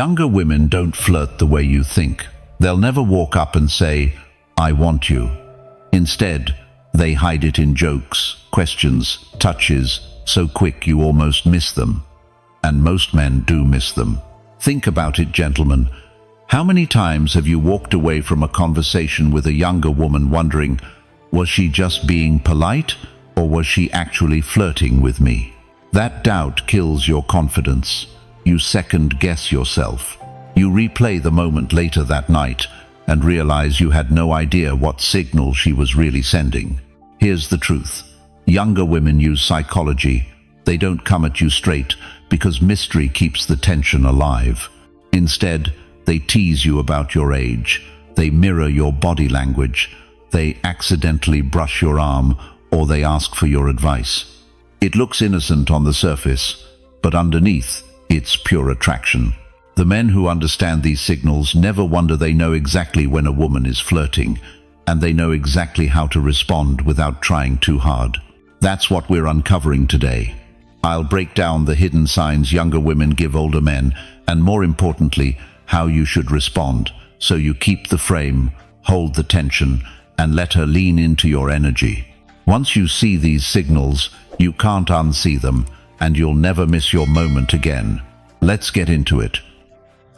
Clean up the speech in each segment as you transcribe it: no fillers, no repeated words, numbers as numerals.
Younger women don't flirt the way you think. They'll never walk up and say, "I want you." Instead, they hide it in jokes, questions, touches, so quick you almost miss them. And most men do miss them. Think about it, gentlemen. How many times have you walked away from a conversation with a younger woman wondering, was she just being polite, or was she actually flirting with me? That doubt kills your confidence. You second-guess yourself. You replay the moment later that night and realize you had no idea what signal she was really sending. Here's the truth. Younger women use psychology. They don't come at you straight because mystery keeps the tension alive. Instead, they tease you about your age. They mirror your body language. They accidentally brush your arm, or they ask for your advice. It looks innocent on the surface, but underneath, it's pure attraction. The men who understand these signals never wonder. They know exactly when a woman is flirting, and they know exactly how to respond without trying too hard. That's what we're uncovering today. I'll break down the hidden signs younger women give older men, and more importantly, how you should respond, so you keep the frame, hold the tension, and let her lean into your energy. Once you see these signals, you can't unsee them, and you'll never miss your moment again. Let's get into it.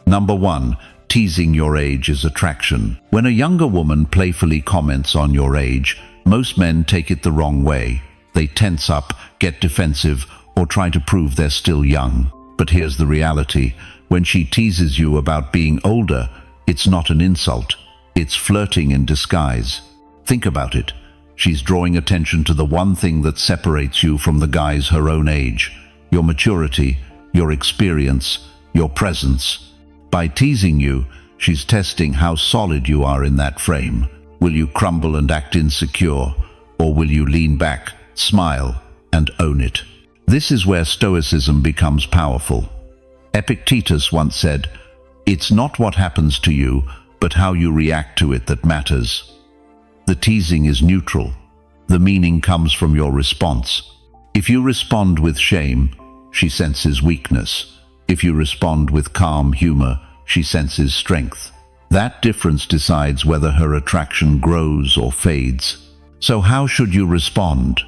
Number 1. Teasing your age is attraction. When a younger woman playfully comments on your age, most men take it the wrong way. They tense up, get defensive, or try to prove they're still young. But here's the reality. When she teases you about being older, it's not an insult. It's flirting in disguise. Think about it. She's drawing attention to the one thing that separates you from the guys her own age: your maturity, your experience, your presence. By teasing you, she's testing how solid you are in that frame. Will you crumble and act insecure, or will you lean back, smile, and own it? This is where Stoicism becomes powerful. Epictetus once said, "It's not what happens to you, but how you react to it that matters." The teasing is neutral. The meaning comes from your response. If you respond with shame, she senses weakness. If you respond with calm humor, she senses strength. That difference decides whether her attraction grows or fades. So how should you respond?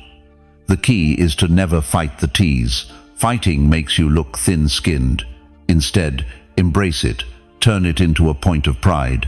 The key is to never fight the tease. Fighting makes you look thin-skinned. Instead, embrace it. Turn it into a point of pride.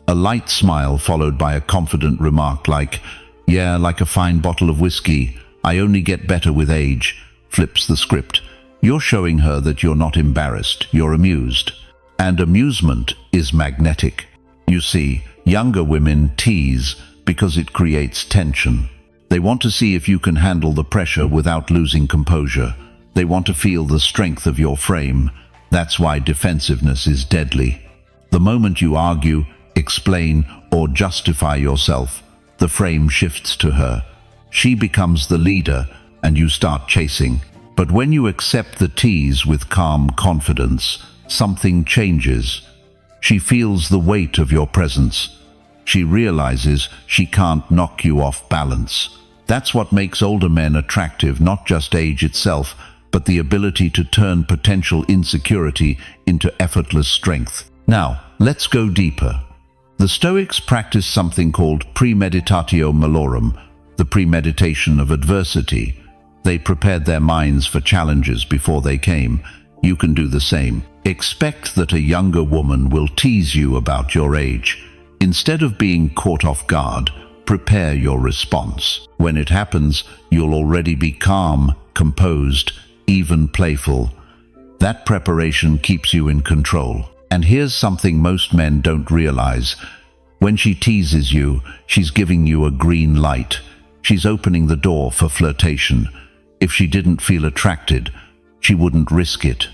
A light smile followed by a confident remark like, "Yeah, like a fine bottle of whiskey. I only get better with age," flips the script. You're showing her that you're not embarrassed, you're amused. And amusement is magnetic. You see, younger women tease because it creates tension. They want to see if you can handle the pressure without losing composure. They want to feel the strength of your frame. That's why defensiveness is deadly. The moment you argue, explain, or justify yourself, the frame shifts to her. She becomes the leader, and you start chasing. But when you accept the tease with calm confidence, something changes. She feels the weight of your presence. She realizes she can't knock you off balance. That's what makes older men attractive, not just age itself, but the ability to turn potential insecurity into effortless strength. Now, let's go deeper. The Stoics practiced something called premeditatio malorum, the premeditation of adversity. They prepared their minds for challenges before they came. You can do the same. Expect that a younger woman will tease you about your age. Instead of being caught off guard, prepare your response. When it happens, you'll already be calm, composed, even playful. That preparation keeps you in control. And here's something most men don't realize. When she teases you, she's giving you a green light. She's opening the door for flirtation. If she didn't feel attracted, she wouldn't risk it.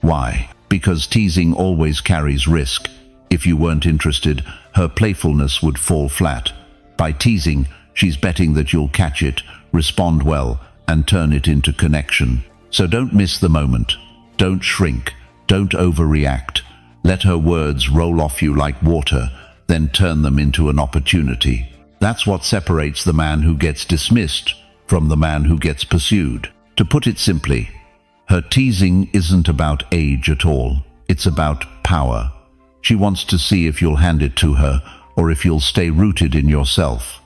Why? Because teasing always carries risk. If you weren't interested, her playfulness would fall flat. By teasing, she's betting that you'll catch it, respond well, and turn it into connection. So don't miss the moment. Don't shrink. Don't overreact. Let her words roll off you like water, then turn them into an opportunity. That's what separates the man who gets dismissed from the man who gets pursued. To put it simply, her teasing isn't about age at all. It's about power. She wants to see if you'll hand it to her or if you'll stay rooted in yourself.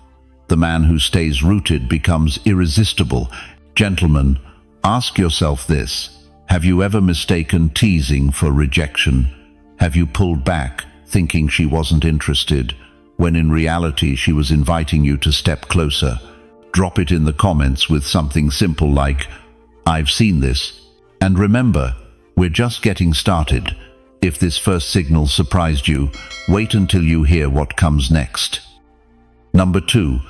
The man who stays rooted becomes irresistible. Gentlemen, ask yourself this. Have you ever mistaken teasing for rejection? Have you pulled back, thinking she wasn't interested, when in reality she was inviting you to step closer? Drop it in the comments with something simple like, "I've seen this." And remember, we're just getting started. If this first signal surprised you, wait until you hear what comes next. Number 2,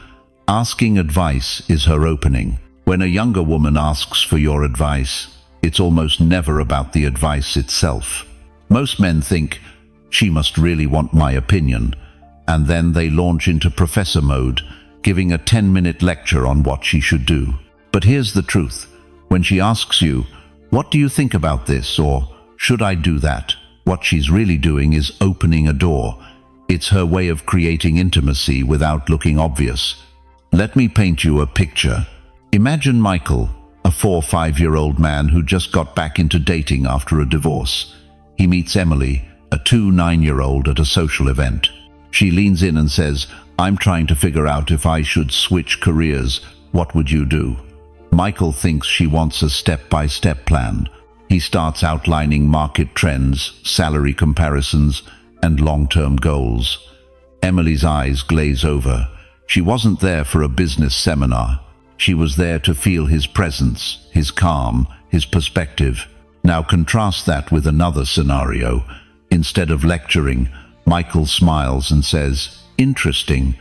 asking advice is her opening. When a younger woman asks for your advice, it's almost never about the advice itself. Most men think, she must really want my opinion, and then they launch into professor mode, giving a 10-minute lecture on what she should do. But here's the truth. When she asks you, "What do you think about this?" or "Should I do that?" what she's really doing is opening a door. It's her way of creating intimacy without looking obvious. Let me paint you a picture. Imagine Michael, a 4-5-year-old man who just got back into dating after a divorce. He meets Emily, a 2-9-year-old, at a social event. She leans in and says, "I'm trying to figure out if I should switch careers. What would you do?" Michael thinks she wants a step-by-step plan. He starts outlining market trends, salary comparisons, and long-term goals. Emily's eyes glaze over. She wasn't there for a business seminar. She was there to feel his presence, his calm, his perspective. Now contrast that with another scenario. Instead of lecturing, Michael smiles and says, "Interesting.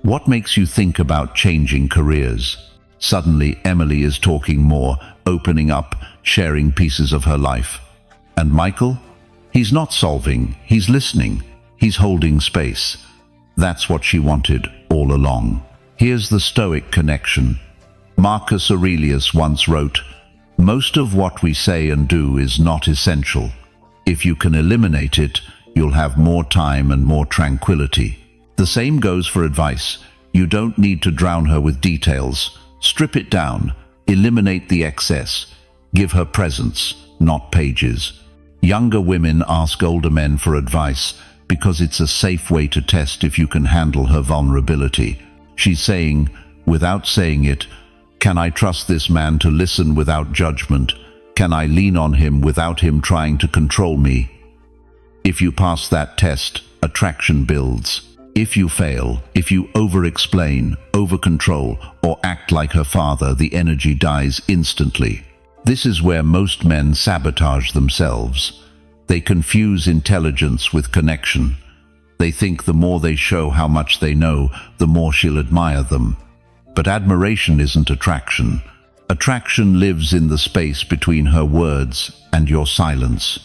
What makes you think about changing careers?" Suddenly, Emily is talking more, opening up, sharing pieces of her life. And Michael? He's not solving, he's listening. He's holding space. That's what she wanted all along. Here's the Stoic connection. Marcus Aurelius once wrote, "Most of what we say and do is not essential. If you can eliminate it, you'll have more time and more tranquility." The same goes for advice. You don't need to drown her with details. Strip it down. Eliminate the excess. Give her presence, not pages. Younger women ask older men for advice because it's a safe way to test if you can handle her vulnerability. She's saying, without saying it, "Can I trust this man to listen without judgment? Can I lean on him without him trying to control me?" If you pass that test, attraction builds. If you fail, if you over-explain, over-control, or act like her father, the energy dies instantly. This is where most men sabotage themselves. They confuse intelligence with connection. They think the more they show how much they know, the more she'll admire them. But admiration isn't attraction. Attraction lives in the space between her words and your silence,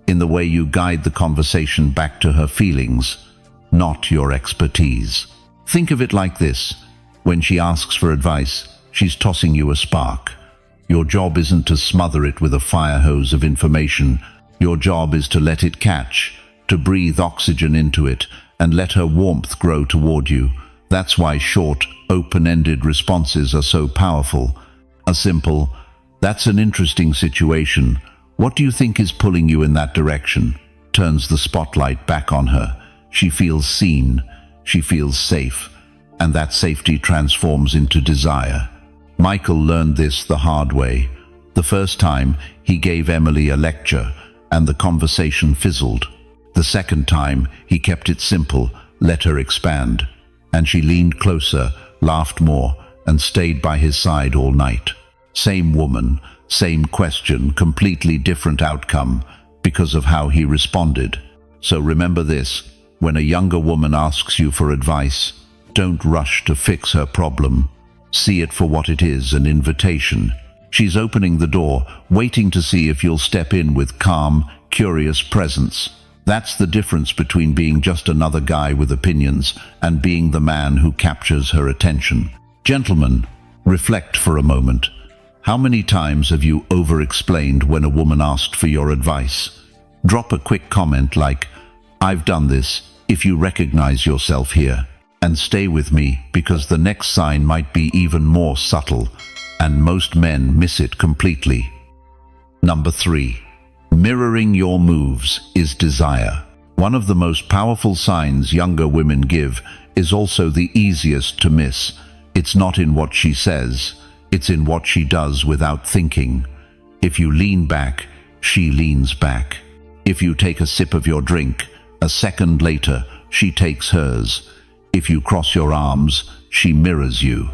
in the way you guide the conversation back to her feelings, not your expertise. Think of it like this. When she asks for advice, she's tossing you a spark. Your job isn't to smother it with a fire hose of information. Your job is to let it catch, to breathe oxygen into it, and let her warmth grow toward you. That's why short, open-ended responses are so powerful. A simple, "That's an interesting situation. What do you think is pulling you in that direction?" turns the spotlight back on her. She feels seen, she feels safe, and that safety transforms into desire. Michael learned this the hard way. The first time, he gave Emily a lecture, and the conversation fizzled. The second time, he kept it simple, let her expand. And she leaned closer, laughed more, and stayed by his side all night. Same woman, same question, completely different outcome, because of how he responded. So remember this. When a younger woman asks you for advice, don't rush to fix her problem. See it for what it is, an invitation. She's opening the door, waiting to see if you'll step in with calm, curious presence. That's the difference between being just another guy with opinions and being the man who captures her attention. Gentlemen, reflect for a moment. How many times have you over-explained when a woman asked for your advice? Drop a quick comment like, "I've done this," if you recognize yourself here. And stay with me, because the next sign might be even more subtle, and most men miss it completely. Number 3. Mirroring your moves is desire. One of the most powerful signs younger women give is also the easiest to miss. It's not in what she says, it's in what she does without thinking. If you lean back, she leans back. If you take a sip of your drink, a second later, she takes hers. If you cross your arms, she mirrors you.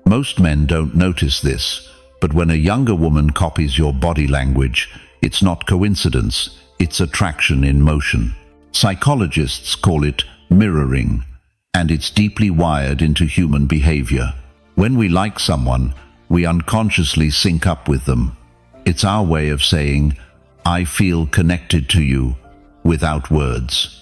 Most men don't notice this, but when a younger woman copies your body language, it's not coincidence, it's attraction in motion. Psychologists call it mirroring, and it's deeply wired into human behavior. When we like someone, we unconsciously sync up with them. It's our way of saying, "I feel connected to you," without words.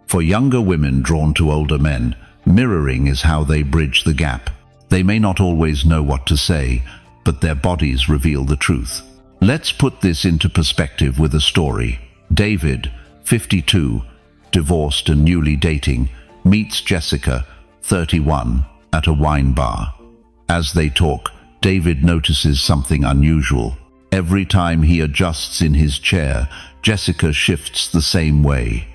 For younger women drawn to older men, mirroring is how they bridge the gap. They may not always know what to say, but their bodies reveal the truth. Let's put this into perspective with a story. David, 52, divorced and newly dating, meets Jessica, 31, at a wine bar. As they talk, David notices something unusual. Every time he adjusts in his chair, Jessica shifts the same way.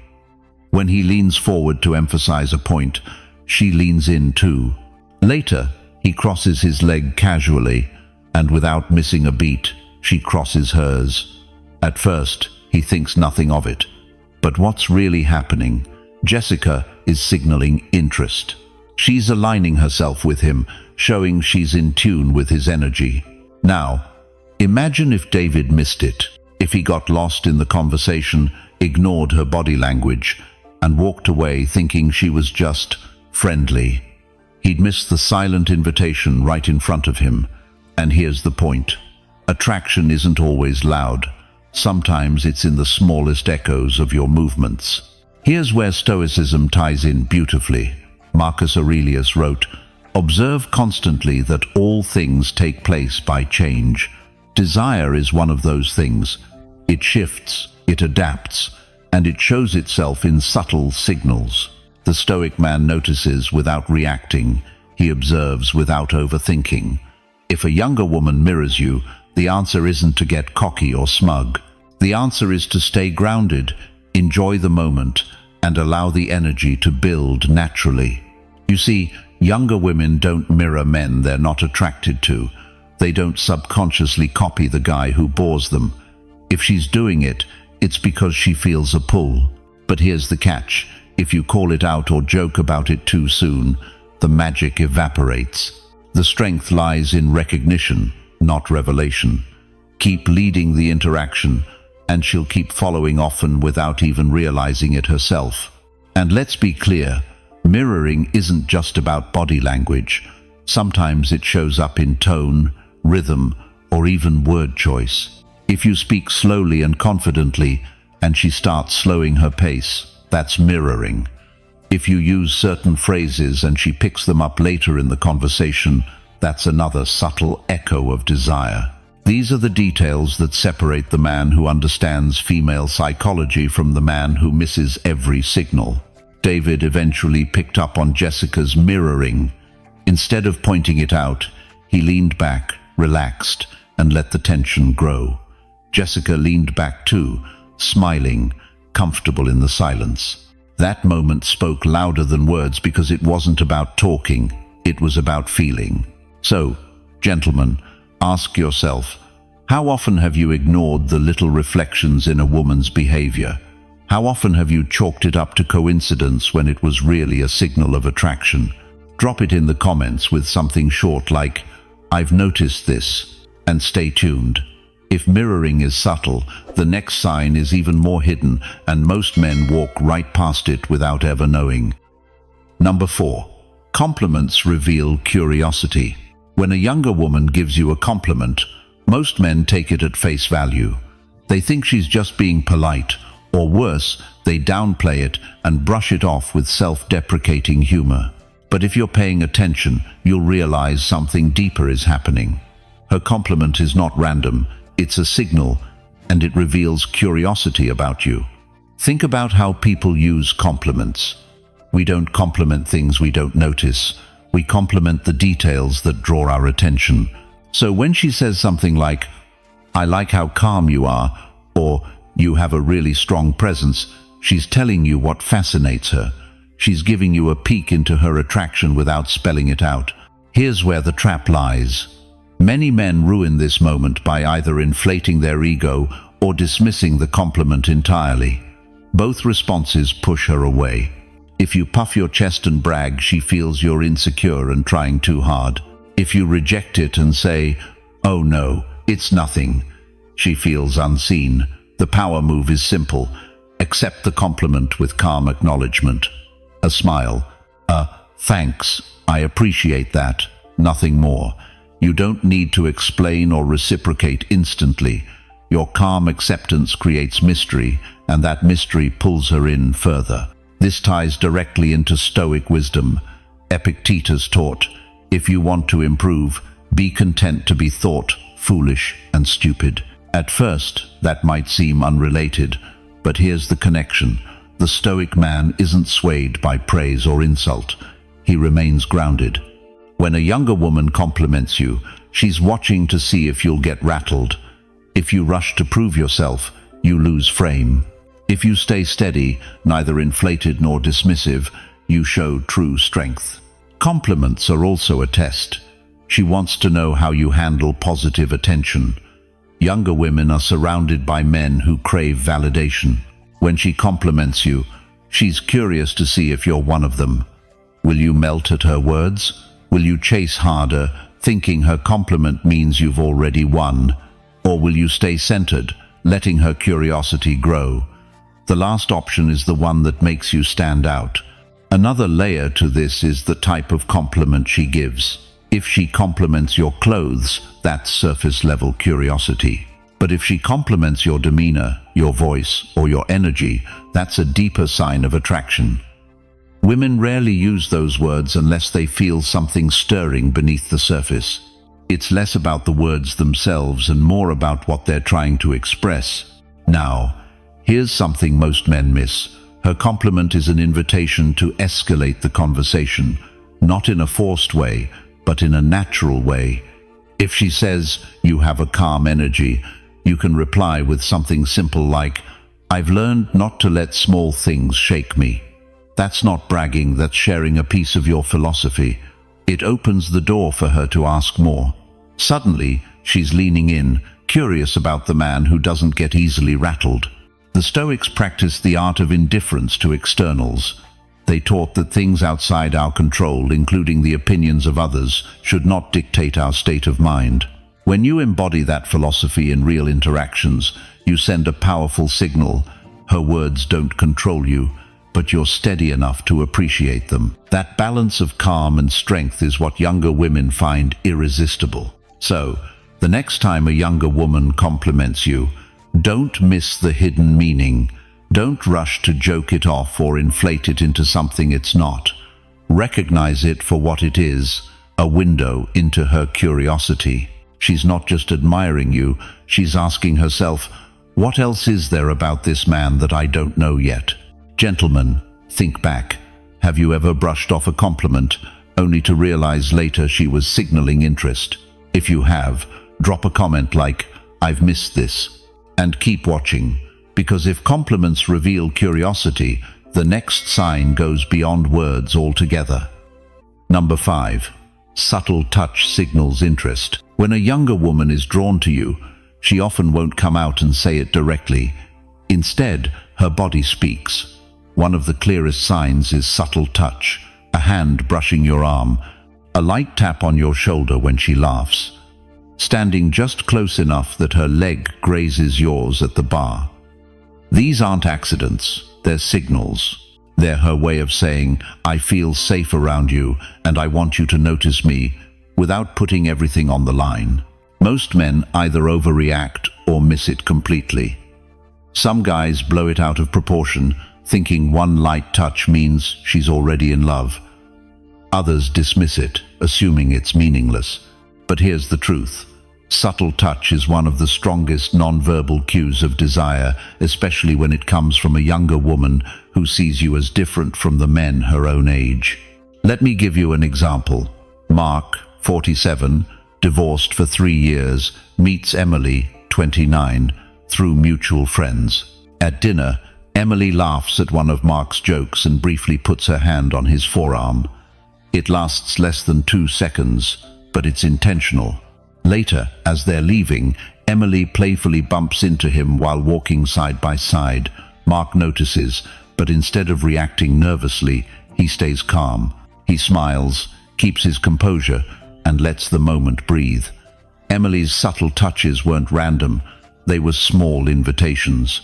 When he leans forward to emphasize a point, she leans in too. Later, he crosses his leg casually, and without missing a beat, she crosses hers. At first, he thinks nothing of it. But what's really happening? Jessica is signaling interest. She's aligning herself with him, showing she's in tune with his energy. Now, imagine if David missed it, if he got lost in the conversation, ignored her body language, and walked away thinking she was just friendly. He'd miss the silent invitation right in front of him. And here's the point. Attraction isn't always loud. Sometimes it's in the smallest echoes of your movements. Here's where Stoicism ties in beautifully. Marcus Aurelius wrote, "Observe constantly that all things take place by change. Desire is one of those things. It shifts, it adapts, and it shows itself in subtle signals." The Stoic man notices without reacting. He observes without overthinking. If a younger woman mirrors you, the answer isn't to get cocky or smug. The answer is to stay grounded, enjoy the moment, and allow the energy to build naturally. You see, younger women don't mirror men they're not attracted to. They don't subconsciously copy the guy who bores them. If she's doing it, it's because she feels a pull. But here's the catch. If you call it out or joke about it too soon, the magic evaporates. The strength lies in recognition, not revelation. Keep leading the interaction, and she'll keep following often without even realizing it herself. And let's be clear, mirroring isn't just about body language. Sometimes it shows up in tone, rhythm, or even word choice. If you speak slowly and confidently, and she starts slowing her pace, that's mirroring. If you use certain phrases and she picks them up later in the conversation, that's another subtle echo of desire. These are the details that separate the man who understands female psychology from the man who misses every signal. David eventually picked up on Jessica's mirroring. Instead of pointing it out, he leaned back, relaxed, and let the tension grow. Jessica leaned back too, smiling, comfortable in the silence. That moment spoke louder than words because it wasn't about talking, it was about feeling. So, gentlemen, ask yourself, how often have you ignored the little reflections in a woman's behavior? How often have you chalked it up to coincidence when it was really a signal of attraction? Drop it in the comments with something short like, "I've noticed this," and stay tuned. If mirroring is subtle, the next sign is even more hidden, and most men walk right past it without ever knowing. Number 4. Compliments reveal curiosity. When a younger woman gives you a compliment, most men take it at face value. They think she's just being polite, or worse, they downplay it and brush it off with self-deprecating humor. But if you're paying attention, you'll realize something deeper is happening. Her compliment is not random. It's a signal, and it reveals curiosity about you. Think about how people use compliments. We don't compliment things we don't notice. We compliment the details that draw our attention. So when she says something like, "I like how calm you are," or You have a really strong presence. She's telling you what fascinates her. She's giving you a peek into her attraction without spelling it out. Here's where the trap lies. Many men ruin this moment by either inflating their ego or dismissing the compliment entirely. Both responses push her away. If you puff your chest and brag, she feels you're insecure and trying too hard. If you reject it and say, "Oh no, it's nothing," she feels unseen. The power move is simple. Accept the compliment with calm acknowledgement. A smile. Thanks, I appreciate that. Nothing more. You don't need to explain or reciprocate instantly. Your calm acceptance creates mystery, and that mystery pulls her in further. This ties directly into Stoic wisdom. Epictetus taught, if you want to improve, be content to be thought foolish and stupid. At first, that might seem unrelated, but here's the connection. The Stoic man isn't swayed by praise or insult. He remains grounded. When a younger woman compliments you, she's watching to see if you'll get rattled. If you rush to prove yourself, you lose frame. If you stay steady, neither inflated nor dismissive, you show true strength. Compliments are also a test. She wants to know how you handle positive attention. Younger women are surrounded by men who crave validation. When she compliments you, she's curious to see if you're one of them. Will you melt at her words? Will you chase harder, thinking her compliment means you've already won? Or will you stay centered, letting her curiosity grow? The last option is the one that makes you stand out. Another layer to this is the type of compliment she gives. If she compliments your clothes, that's surface-level curiosity. But if she compliments your demeanor, your voice, or your energy, that's a deeper sign of attraction. Women rarely use those words unless they feel something stirring beneath the surface. It's less about the words themselves and more about what they're trying to express. Now, here's something most men miss. Her compliment is an invitation to escalate the conversation, not in a forced way, but in a natural way. If she says, "You have a calm energy," you can reply with something simple like, "I've learned not to let small things shake me." That's not bragging, that's sharing a piece of your philosophy. It opens the door for her to ask more. Suddenly, she's leaning in, curious about the man who doesn't get easily rattled. The Stoics practiced the art of indifference to externals. They taught that things outside our control, including the opinions of others, should not dictate our state of mind. When you embody that philosophy in real interactions, you send a powerful signal. Her words don't control you, but you're steady enough to appreciate them. That balance of calm and strength is what younger women find irresistible. So, the next time a younger woman compliments you, don't miss the hidden meaning. Don't rush to joke it off or inflate it into something it's not. Recognize it for what it is, a window into her curiosity. She's not just admiring you, she's asking herself, what else is there about this man that I don't know yet? Gentlemen, think back. Have you ever brushed off a compliment, only to realize later she was signaling interest? If you have, drop a comment like, "I've missed this," and keep watching. Because if compliments reveal curiosity, the next sign goes beyond words altogether. Number 5. Subtle touch signals interest. When a younger woman is drawn to you, she often won't come out and say it directly. Instead, her body speaks. One of the clearest signs is subtle touch, a hand brushing your arm, a light tap on your shoulder when she laughs, standing just close enough that her leg grazes yours at the bar. These aren't accidents, they're signals. They're her way of saying, "I feel safe around you and I want you to notice me," without putting everything on the line. Most men either overreact or miss it completely. Some guys blow it out of proportion, thinking one light touch means she's already in love. Others dismiss it, assuming it's meaningless. But here's the truth. Subtle touch is one of the strongest non-verbal cues of desire, especially when it comes from a younger woman who sees you as different from the men her own age. Let me give you an example. Mark, 47, divorced for 3 years, meets Emily, 29, through mutual friends. At dinner, Emily laughs at one of Mark's jokes and briefly puts her hand on his forearm. It lasts less than 2 seconds, but it's intentional. Later, as they're leaving, Emily playfully bumps into him while walking side by side. Mark notices, but instead of reacting nervously, he stays calm. He smiles, keeps his composure, and lets the moment breathe. Emily's subtle touches weren't random, they were small invitations.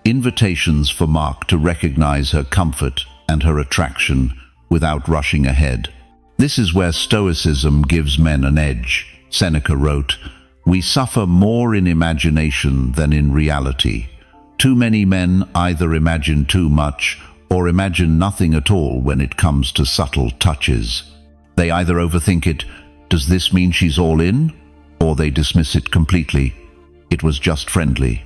Invitations for Mark to recognize her comfort and her attraction without rushing ahead. This is where Stoicism gives men an edge. Seneca wrote, "We suffer more in imagination than in reality." Too many men either imagine too much or imagine nothing at all when it comes to subtle touches. They either overthink it, does this mean she's all in? Or they dismiss it completely. It was just friendly.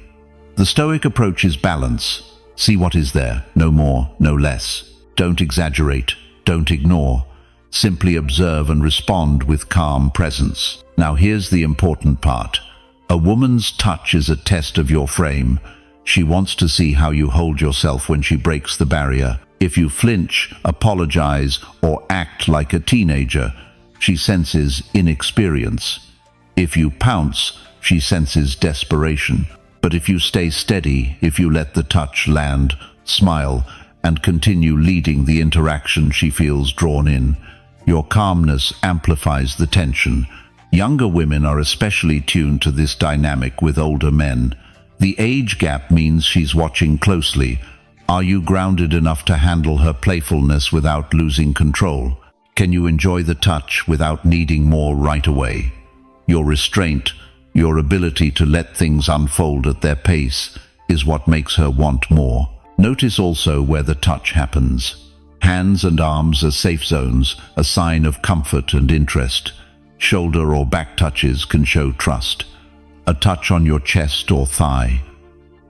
The Stoic approach is balance. See what is there, no more, no less. Don't exaggerate, don't ignore. Simply observe and respond with calm presence. Now here's the important part. A woman's touch is a test of your frame. She wants to see how you hold yourself when she breaks the barrier. If you flinch, apologize, or act like a teenager, she senses inexperience. If you pounce, she senses desperation. But if you stay steady, if you let the touch land, smile, and continue leading the interaction, she feels drawn in. Your calmness amplifies the tension. Younger women are especially tuned to this dynamic with older men. The age gap means she's watching closely. Are you grounded enough to handle her playfulness without losing control? Can you enjoy the touch without needing more right away? Your restraint, your ability to let things unfold at their pace, is what makes her want more. Notice also where the touch happens. Hands and arms are safe zones, a sign of comfort and interest. Shoulder or back touches can show trust. A touch on your chest or thigh,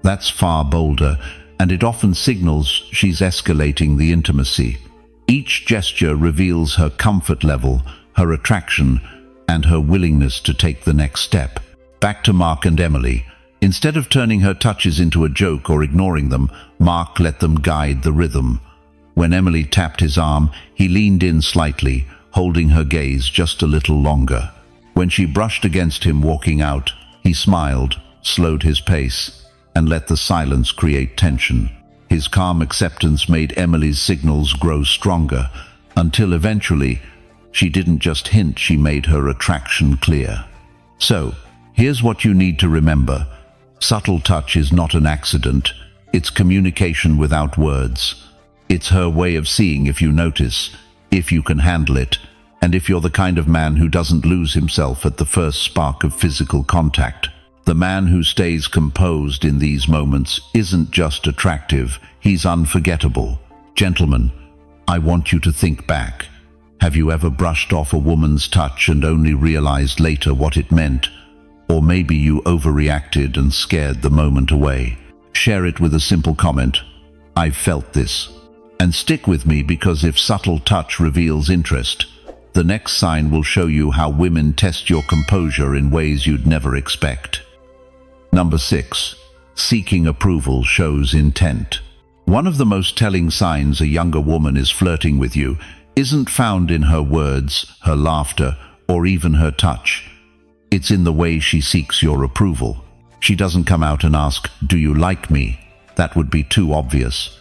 that's far bolder, and it often signals she's escalating the intimacy. Each gesture reveals her comfort level, her attraction, and her willingness to take the next step. Back to Mark and Emily. Instead of turning her touches into a joke or ignoring them, Mark let them guide the rhythm. When Emily tapped his arm, he leaned in slightly, holding her gaze just a little longer. When she brushed against him walking out, he smiled, slowed his pace, and let the silence create tension. His calm acceptance made Emily's signals grow stronger, until eventually, she didn't just hint, she made her attraction clear. So, here's what you need to remember. Subtle touch is not an accident. It's communication without words. It's her way of seeing if you notice, if you can handle it, and if you're the kind of man who doesn't lose himself at the first spark of physical contact. The man who stays composed in these moments isn't just attractive, he's unforgettable. Gentlemen, I want you to think back. Have you ever brushed off a woman's touch and only realized later what it meant? Or maybe you overreacted and scared the moment away. Share it with a simple comment, "I've felt this." And stick with me, because if subtle touch reveals interest, the next sign will show you how women test your composure in ways you'd never expect. Number 6. Seeking approval shows intent. One of the most telling signs a younger woman is flirting with you isn't found in her words, her laughter, or even her touch. It's in the way she seeks your approval. She doesn't come out and ask, "Do you like me?" That would be too obvious.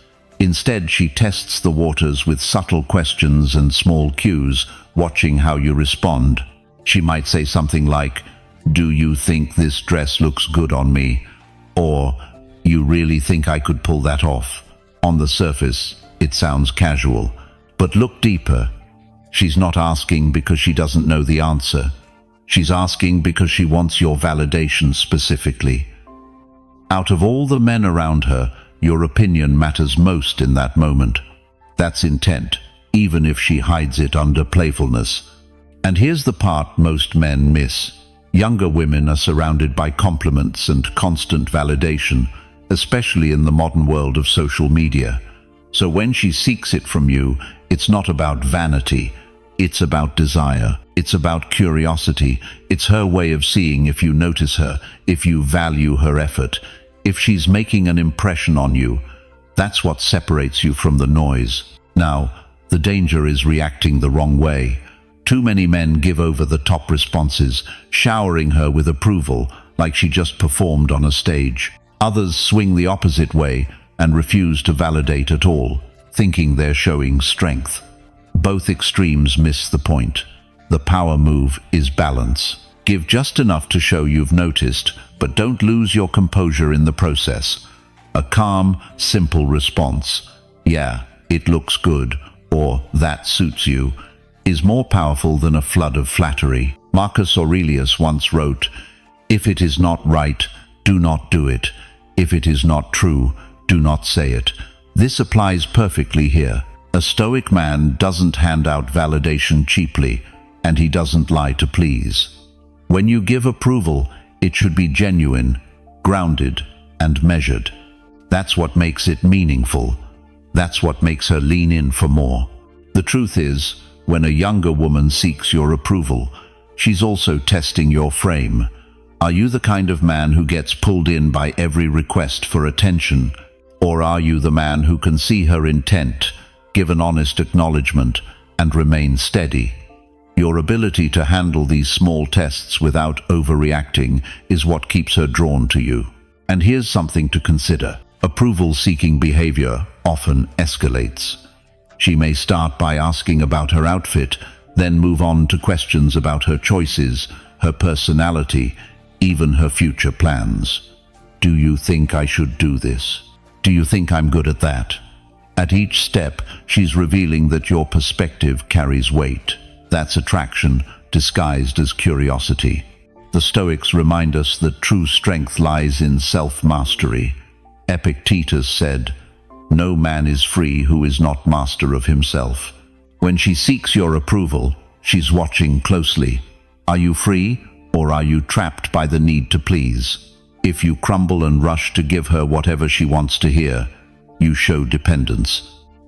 Instead, she tests the waters with subtle questions and small cues, watching how you respond. She might say something like, "Do you think this dress looks good on me?" Or, "You really think I could pull that off?" On the surface, it sounds casual, but look deeper. She's not asking because she doesn't know the answer. She's asking because she wants your validation specifically. Out of all the men around her, your opinion matters most in that moment. That's intent, even if she hides it under playfulness. And here's the part most men miss. Younger women are surrounded by compliments and constant validation, especially in the modern world of social media. So when she seeks it from you, it's not about vanity, it's about desire, it's about curiosity. It's her way of seeing if you notice her, if you value her effort, If she's making an impression on you, that's what separates you from the noise. Now, the danger is reacting the wrong way. Too many men give over the top responses, showering her with approval like she just performed on a stage. Others swing the opposite way and refuse to validate at all, thinking they're showing strength. Both extremes miss the point. The power move is balance. Give just enough to show you've noticed, but don't lose your composure in the process. A calm, simple response, "Yeah, it looks good," or "that suits you," is more powerful than a flood of flattery. Marcus Aurelius once wrote, "If it is not right, do not do it. If it is not true, do not say it." This applies perfectly here. A Stoic man doesn't hand out validation cheaply, and he doesn't lie to please. When you give approval, it should be genuine, grounded, and measured. That's what makes it meaningful. That's what makes her lean in for more. The truth is, when a younger woman seeks your approval, she's also testing your frame. Are you the kind of man who gets pulled in by every request for attention? Or are you the man who can see her intent, give an honest acknowledgement, and remain steady? Your ability to handle these small tests without overreacting is what keeps her drawn to you. And here's something to consider. Approval-seeking behavior often escalates. She may start by asking about her outfit, then move on to questions about her choices, her personality, even her future plans. Do you think I should do this? Do you think I'm good at that? At each step, she's revealing that your perspective carries weight. That's attraction disguised as curiosity. The Stoics remind us that true strength lies in self-mastery. Epictetus said, "No man is free who is not master of himself." When she seeks your approval, she's watching closely. Are you free, or are you trapped by the need to please? If you crumble and rush to give her whatever she wants to hear, you show dependence.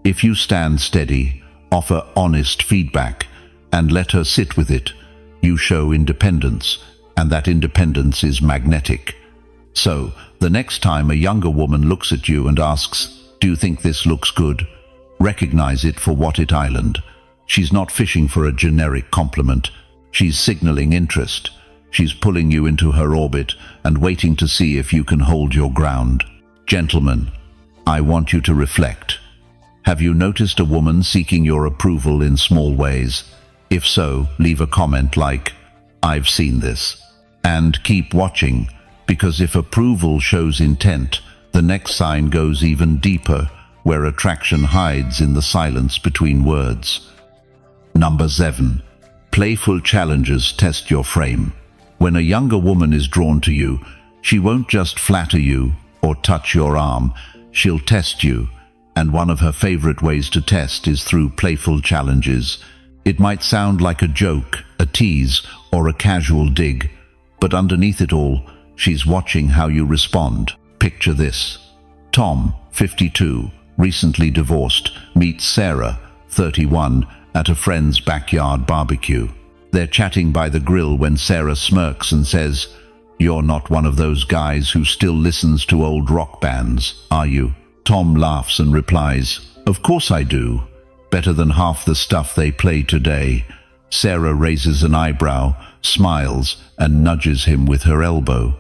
If you stand steady, offer honest feedback, and let her sit with it, you show independence, and that independence is magnetic. So, the next time a younger woman looks at you and asks, "Do you think this looks good?" recognize it for what it is. She's not fishing for a generic compliment. She's signaling interest. She's pulling you into her orbit and waiting to see if you can hold your ground. Gentlemen, I want you to reflect. Have you noticed a woman seeking your approval in small ways? If so, leave a comment like, "I've seen this." And keep watching, because if approval shows intent, the next sign goes even deeper, where attraction hides in the silence between words. Number 7. Playful challenges test your frame. When a younger woman is drawn to you, she won't just flatter you or touch your arm, she'll test you, and one of her favorite ways to test is through playful challenges. It might sound like a joke, a tease, or a casual dig, but underneath it all, she's watching how you respond. Picture this. Tom, 52, recently divorced, meets Sarah, 31, at a friend's backyard barbecue. They're chatting by the grill when Sarah smirks and says, "You're not one of those guys who still listens to old rock bands, are you?" Tom laughs and replies, "Of course I do. Better than half the stuff they play today." Sarah raises an eyebrow, smiles, and nudges him with her elbow.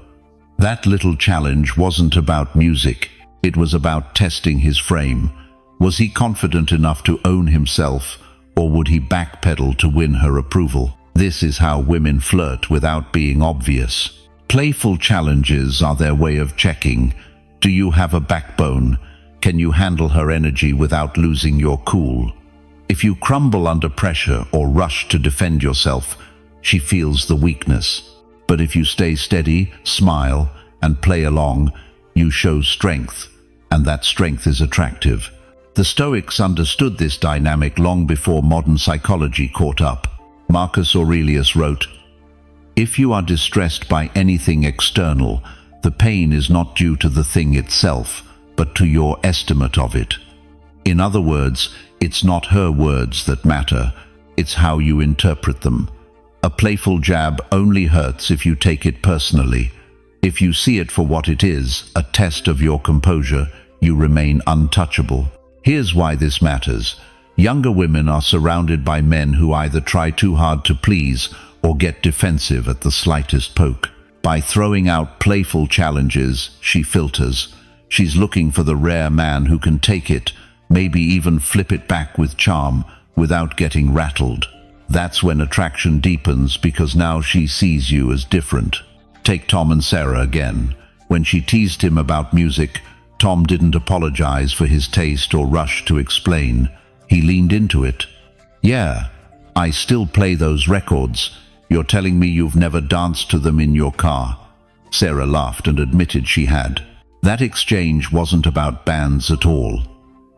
That little challenge wasn't about music. It was about testing his frame. Was he confident enough to own himself, or would he backpedal to win her approval? This is how women flirt without being obvious. Playful challenges are their way of checking, do you have a backbone? Can you handle her energy without losing your cool? If you crumble under pressure or rush to defend yourself, she feels the weakness. But if you stay steady, smile, and play along, you show strength, and that strength is attractive. The Stoics understood this dynamic long before modern psychology caught up. Marcus Aurelius wrote, "If you are distressed by anything external, the pain is not due to the thing itself, but to your estimate of it." In other words, it's not her words that matter, it's how you interpret them. A playful jab only hurts if you take it personally. If you see it for what it is, a test of your composure, you remain untouchable. Here's why this matters. Younger women are surrounded by men who either try too hard to please or get defensive at the slightest poke. By throwing out playful challenges, she filters. She's looking for the rare man who can take it, maybe even flip it back with charm, without getting rattled. That's when attraction deepens, because now she sees you as different. Take Tom and Sarah again. When she teased him about music, Tom didn't apologize for his taste or rush to explain. He leaned into it. "Yeah, I still play those records. You're telling me you've never danced to them in your car?" Sarah laughed and admitted she had. That exchange wasn't about bands at all.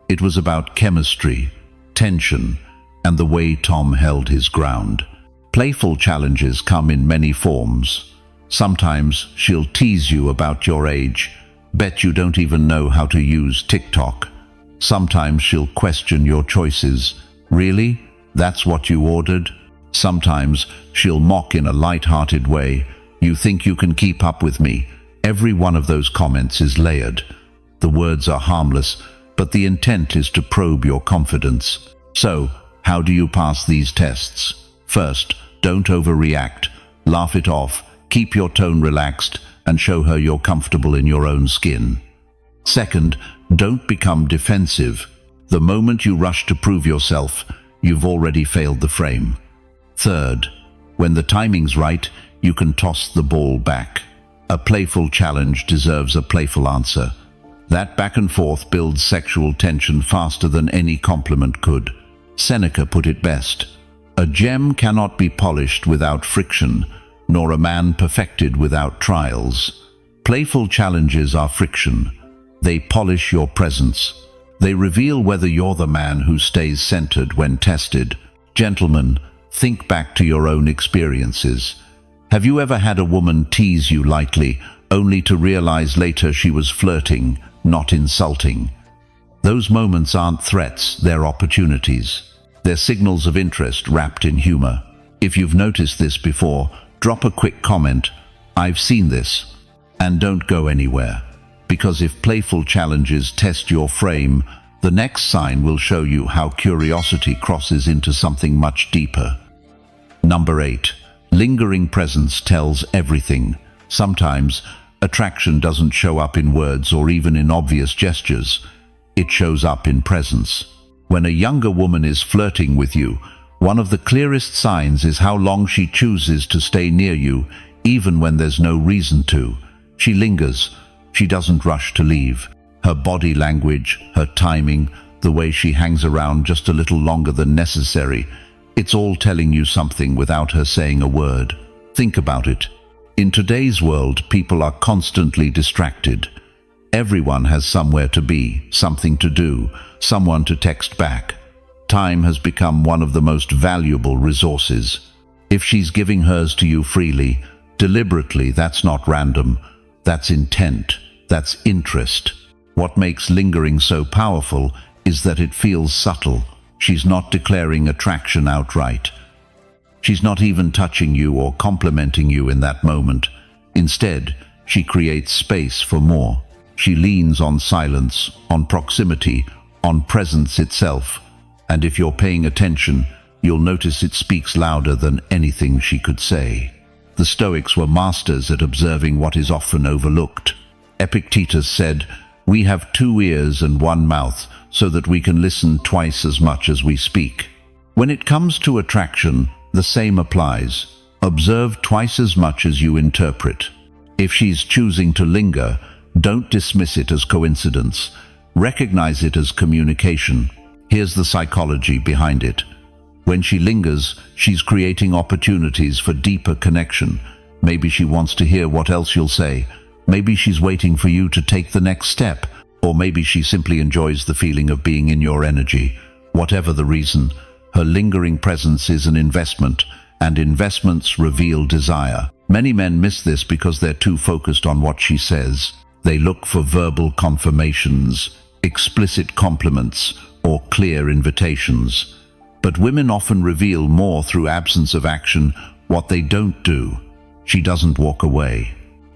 It was about chemistry, tension, and the way Tom held his ground. Playful challenges come in many forms. Sometimes she'll tease you about your age, bet you don't even know how to use TikTok. Sometimes she'll question your choices. "Really? That's what you ordered?" Sometimes she'll mock in a light-hearted way. "You think you can keep up with me?" Every one of those comments is layered. The words are harmless, but the intent is to probe your confidence. So, how do you pass these tests? First, don't overreact. Laugh it off, keep your tone relaxed, and show her you're comfortable in your own skin. Second, don't become defensive. The moment you rush to prove yourself, you've already failed the frame. Third, when the timing's right, you can toss the ball back. A playful challenge deserves a playful answer. That back and forth builds sexual tension faster than any compliment could. Seneca put it best: "A gem cannot be polished without friction, nor a man perfected without trials." Playful challenges are friction. They polish your presence. They reveal whether you're the man who stays centered when tested. Gentlemen, think back to your own experiences. Have you ever had a woman tease you lightly, only to realize later she was flirting, not insulting? Those moments aren't threats, they're opportunities. They're signals of interest wrapped in humor. If you've noticed this before, drop a quick comment, "I've seen this," and don't go anywhere. Because if playful challenges test your frame, the next sign will show you how curiosity crosses into something much deeper. Number 8. Lingering presence tells everything. Sometimes, attraction doesn't show up in words or even in obvious gestures. It shows up in presence. When a younger woman is flirting with you, one of the clearest signs is how long she chooses to stay near you, even when there's no reason to. She lingers. She doesn't rush to leave. Her body language, her timing, the way she hangs around just a little longer than necessary, it's all telling you something without her saying a word. Think about it. In today's world, people are constantly distracted. Everyone has somewhere to be, something to do, someone to text back. Time has become one of the most valuable resources. If she's giving hers to you freely, deliberately, that's not random. That's intent. That's interest. What makes lingering so powerful is that it feels subtle. She's not declaring attraction outright. She's not even touching you or complimenting you in that moment. Instead, she creates space for more. She leans on silence, on proximity, on presence itself. And if you're paying attention, you'll notice it speaks louder than anything she could say. The Stoics were masters at observing what is often overlooked. Epictetus said, "We have 2 ears and 1 mouth, so that we can listen twice as much as we speak." When it comes to attraction, the same applies. Observe twice as much as you interpret. If she's choosing to linger, don't dismiss it as coincidence. Recognize it as communication. Here's the psychology behind it. When she lingers, she's creating opportunities for deeper connection. Maybe she wants to hear what else you'll say. Maybe she's waiting for you to take the next step. Or maybe she simply enjoys the feeling of being in your energy. Whatever the reason, her lingering presence is an investment, and investments reveal desire. Many men miss this because they're too focused on what she says. They look for verbal confirmations, explicit compliments, or clear invitations. But women often reveal more through absence of action, what they don't do. She doesn't walk away.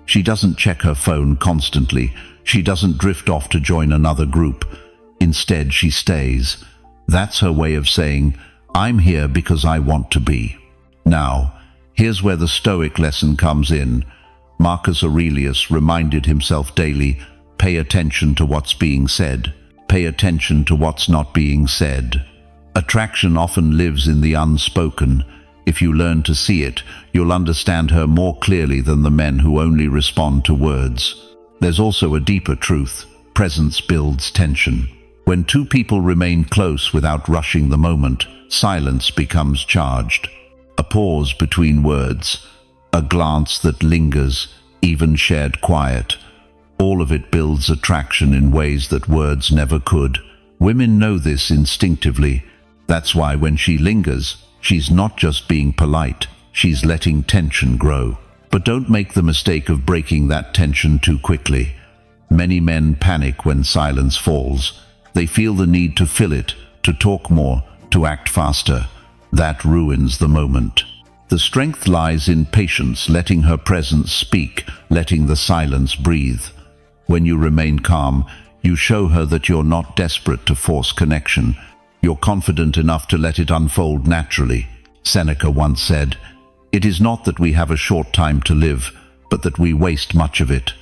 She doesn't check her phone constantly. She doesn't drift off to join another group. Instead, she stays. That's her way of saying, I'm here because I want to be. Now, here's where the Stoic lesson comes in. Marcus Aurelius reminded himself daily, pay attention to what's being said. Pay attention to what's not being said. Attraction often lives in the unspoken. If you learn to see it, you'll understand her more clearly than the men who only respond to words. There's also a deeper truth. Presence builds tension. When two people remain close without rushing the moment, silence becomes charged. A pause between words, a glance that lingers, even shared quiet. All of it builds attraction in ways that words never could. Women know this instinctively. That's why when she lingers, she's not just being polite, she's letting tension grow. But don't make the mistake of breaking that tension too quickly. Many men panic when silence falls. They feel the need to fill it, to talk more, to act faster. That ruins the moment. The strength lies in patience, letting her presence speak, letting the silence breathe. When you remain calm, you show her that you're not desperate to force connection. You're confident enough to let it unfold naturally. Seneca once said, "It is not that we have a short time to live, but that we waste much of it."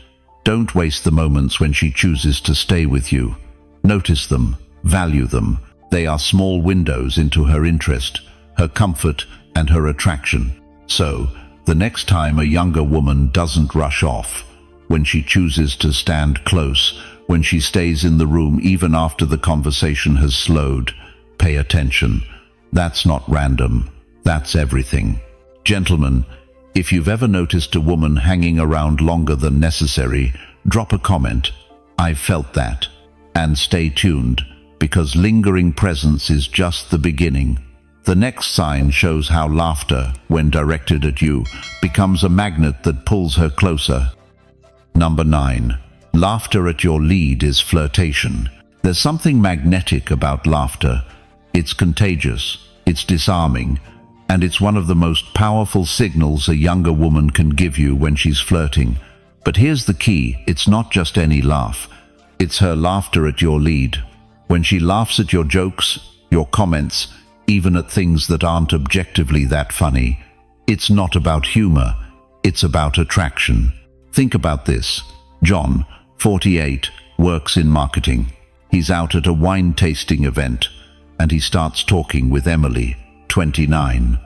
Don't waste the moments when she chooses to stay with you. Notice them, value them. They are small windows into her interest, her comfort, and her attraction. So, the next time a younger woman doesn't rush off, when she chooses to stand close, when she stays in the room even after the conversation has slowed, pay attention. That's not random. That's everything. Gentlemen, if you've ever noticed a woman hanging around longer than necessary, drop a comment. I've felt that. And stay tuned, because lingering presence is just the beginning. The next sign shows how laughter, when directed at you, becomes a magnet that pulls her closer. Number 9. Laughter at your lead is flirtation. There's something magnetic about laughter. It's contagious, it's disarming, and it's one of the most powerful signals a younger woman can give you when she's flirting. But here's the key, it's not just any laugh. It's her laughter at your lead. When she laughs at your jokes, your comments, even at things that aren't objectively that funny, it's not about humor, it's about attraction. Think about this. John, 48, works in marketing. He's out at a wine tasting event, and he starts talking with Emily, 29.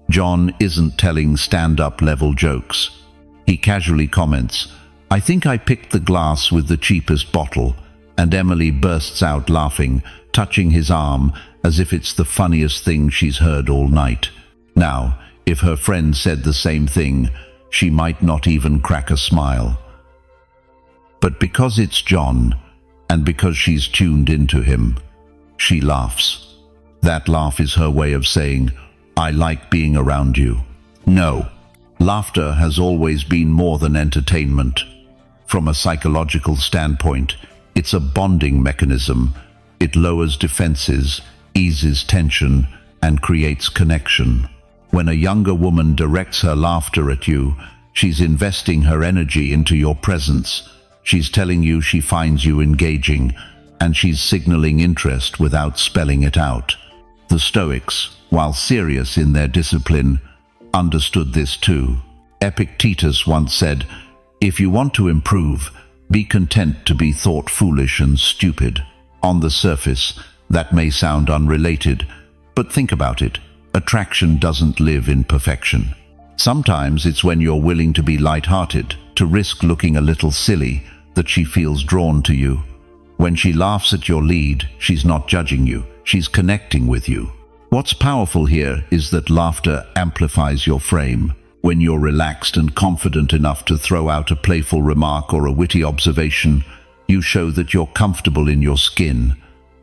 John isn't telling stand-up level jokes. He casually comments, "I think I picked the glass with the cheapest bottle," and Emily bursts out laughing, touching his arm as if it's the funniest thing she's heard all night. Now, if her friend said the same thing, she might not even crack a smile. But because it's John, and because she's tuned into him, she laughs. That laugh is her way of saying, "I like being around you." No, laughter has always been more than entertainment. From a psychological standpoint, it's a bonding mechanism. It lowers defenses, eases tension, and creates connection. When a younger woman directs her laughter at you, she's investing her energy into your presence. She's telling you she finds you engaging, and she's signaling interest without spelling it out. The Stoics, while serious in their discipline, understood this too. Epictetus once said, "If you want to improve, be content to be thought foolish and stupid." On the surface, that may sound unrelated, but think about it. Attraction doesn't live in perfection. Sometimes it's when you're willing to be light-hearted, to risk looking a little silly, that she feels drawn to you. When she laughs at your lead, she's not judging you, she's connecting with you. What's powerful here is that laughter amplifies your frame. When you're relaxed and confident enough to throw out a playful remark or a witty observation, you show that you're comfortable in your skin.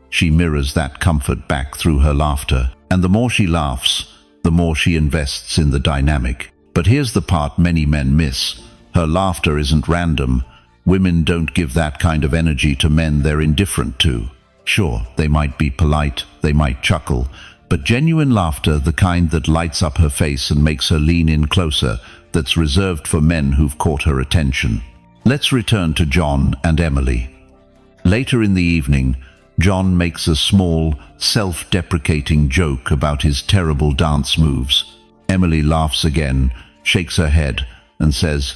She mirrors that comfort back through her laughter. And the more she laughs, the more she invests in the dynamic. But here's the part many men miss. Her laughter isn't random. Women don't give that kind of energy to men they're indifferent to. Sure, they might be polite, they might chuckle, but genuine laughter, the kind that lights up her face and makes her lean in closer, that's reserved for men who've caught her attention. Let's return to John and Emily. Later in the evening, John makes a small, self-deprecating joke about his terrible dance moves. Emily laughs again, shakes her head, and says,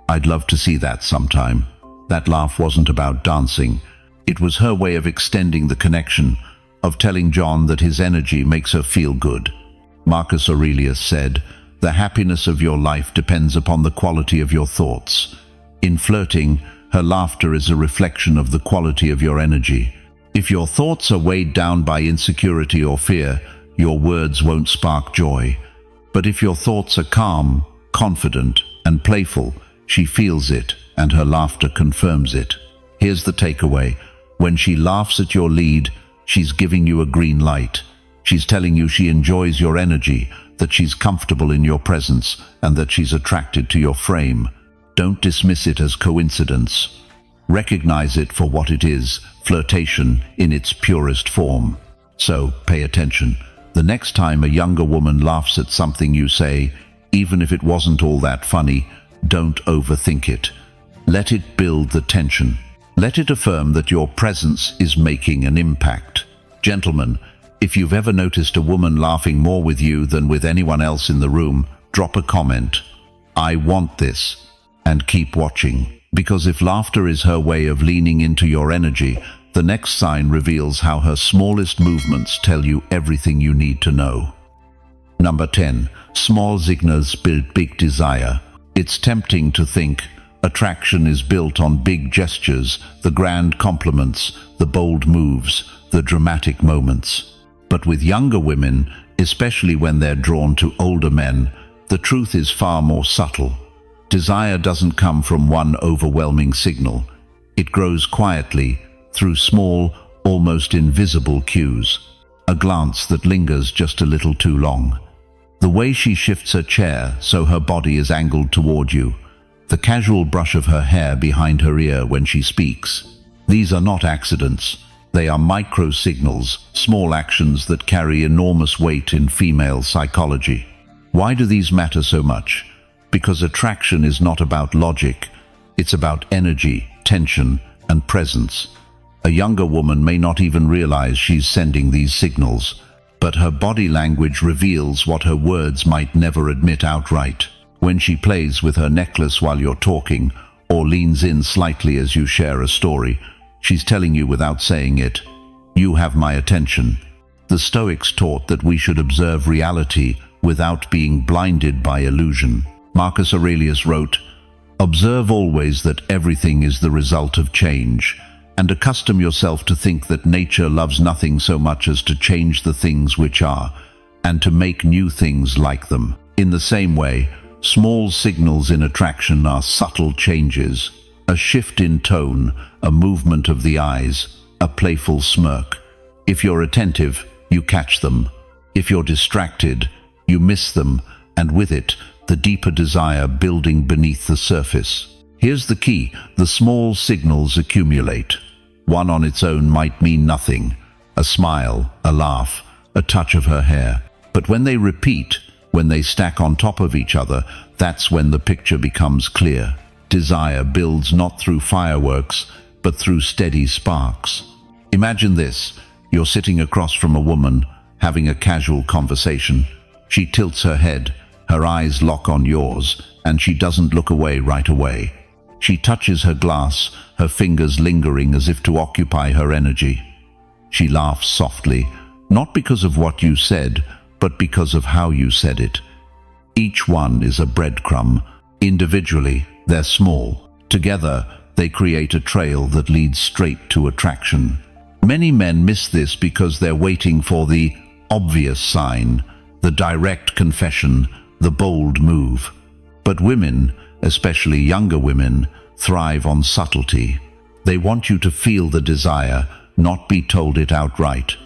"I'd love to see that sometime." That laugh wasn't about dancing. It was her way of extending the connection, of telling John that his energy makes her feel good. Marcus Aurelius said, "The happiness of your life depends upon the quality of your thoughts." In flirting, her laughter is a reflection of the quality of your energy. If your thoughts are weighed down by insecurity or fear, your words won't spark joy. But if your thoughts are calm, confident, and playful, she feels it, and her laughter confirms it. Here's the takeaway. When she laughs at your lead, she's giving you a green light. She's telling you she enjoys your energy, that she's comfortable in your presence, and that she's attracted to your frame. Don't dismiss it as coincidence. Recognize it for what it is, flirtation in its purest form. So, pay attention. The next time a younger woman laughs at something you say, even if it wasn't all that funny, don't overthink it. Let it build the tension. Let it affirm that your presence is making an impact. Gentlemen, if you've ever noticed a woman laughing more with you than with anyone else in the room, drop a comment. "I want this." And keep watching. Because if laughter is her way of leaning into your energy, the next sign reveals how her smallest movements tell you everything you need to know. Number 10. Small signals build big desire. It's tempting to think attraction is built on big gestures, the grand compliments, the bold moves, the dramatic moments. But with younger women, especially when they're drawn to older men, the truth is far more subtle. Desire doesn't come from one overwhelming signal. It grows quietly, through small, almost invisible cues. A glance that lingers just a little too long. The way she shifts her chair so her body is angled toward you. The casual brush of her hair behind her ear when she speaks. These are not accidents. They are micro-signals, small actions that carry enormous weight in female psychology. Why do these matter so much? Because attraction is not about logic. It's about energy, tension, and presence. A younger woman may not even realize she's sending these signals, but her body language reveals what her words might never admit outright. When she plays with her necklace while you're talking, or leans in slightly as you share a story, she's telling you without saying it, "You have my attention." The Stoics taught that we should observe reality without being blinded by illusion. Marcus Aurelius wrote, "Observe always that everything is the result of change, and accustom yourself to think that nature loves nothing so much as to change the things which are, and to make new things like them." In the same way, small signals in attraction are subtle changes. A shift in tone, a movement of the eyes, a playful smirk. If you're attentive, you catch them. If you're distracted, you miss them, and with it, the deeper desire building beneath the surface. Here's the key: the small signals accumulate. One on its own might mean nothing. A smile, a laugh, a touch of her hair. But when they repeat, when they stack on top of each other, that's when the picture becomes clear. Desire builds not through fireworks, but through steady sparks. Imagine this: you're sitting across from a woman, having a casual conversation. She tilts her head, her eyes lock on yours, and she doesn't look away right away. She touches her glass, her fingers lingering as if to occupy her energy. She laughs softly, not because of what you said, but because of how you said it. Each one is a breadcrumb. Individually, they're small. Together, they create a trail that leads straight to attraction. Many men miss this because they're waiting for the obvious sign, the direct confession, the bold move. But women, especially younger women, thrive on subtlety. They want you to feel the desire, not be told it outright.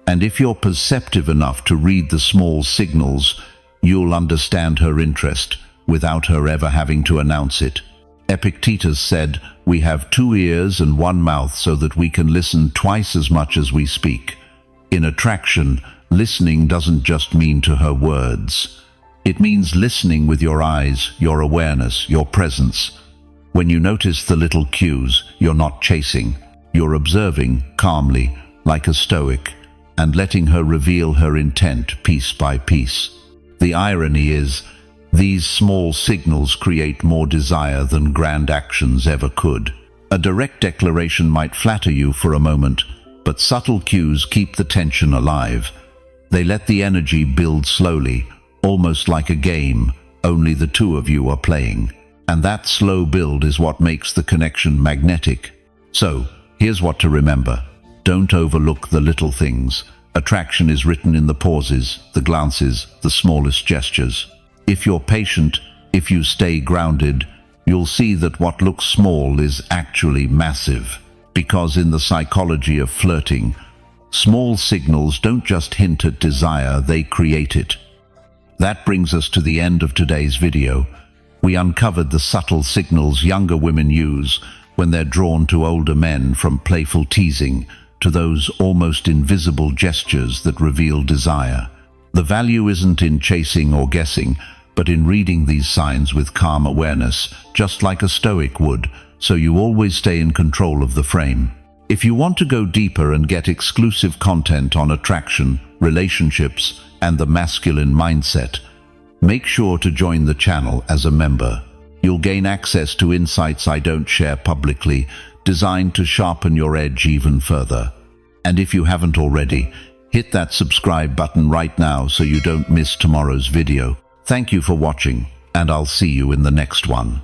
And if you're perceptive enough to read the small signals, you'll understand her interest without her ever having to announce it. Epictetus said, "We have 2 ears and 1 mouth so that we can listen twice as much as we speak." In attraction, listening doesn't just mean to her words. It means listening with your eyes, your awareness, your presence. When you notice the little cues, you're not chasing. You're observing calmly, like a Stoic, and letting her reveal her intent piece by piece. The irony is, these small signals create more desire than grand actions ever could. A direct declaration might flatter you for a moment, but subtle cues keep the tension alive. They let the energy build slowly, almost like a game, only the two of you are playing. And that slow build is what makes the connection magnetic. So, here's what to remember. Don't overlook the little things. Attraction is written in the pauses, the glances, the smallest gestures. If you're patient, if you stay grounded, you'll see that what looks small is actually massive. Because in the psychology of flirting, small signals don't just hint at desire, they create it. That brings us to the end of today's video. We uncovered the subtle signals younger women use when they're drawn to older men, from playful teasing to those almost invisible gestures that reveal desire. The value isn't in chasing or guessing, but in reading these signs with calm awareness, just like a Stoic would, so you always stay in control of the frame. If you want to go deeper and get exclusive content on attraction, relationships, and the masculine mindset, make sure to join the channel as a member. You'll gain access to insights I don't share publicly, designed to sharpen your edge even further. And if you haven't already, hit that subscribe button right now so you don't miss tomorrow's video. Thank you for watching, and I'll see you in the next one.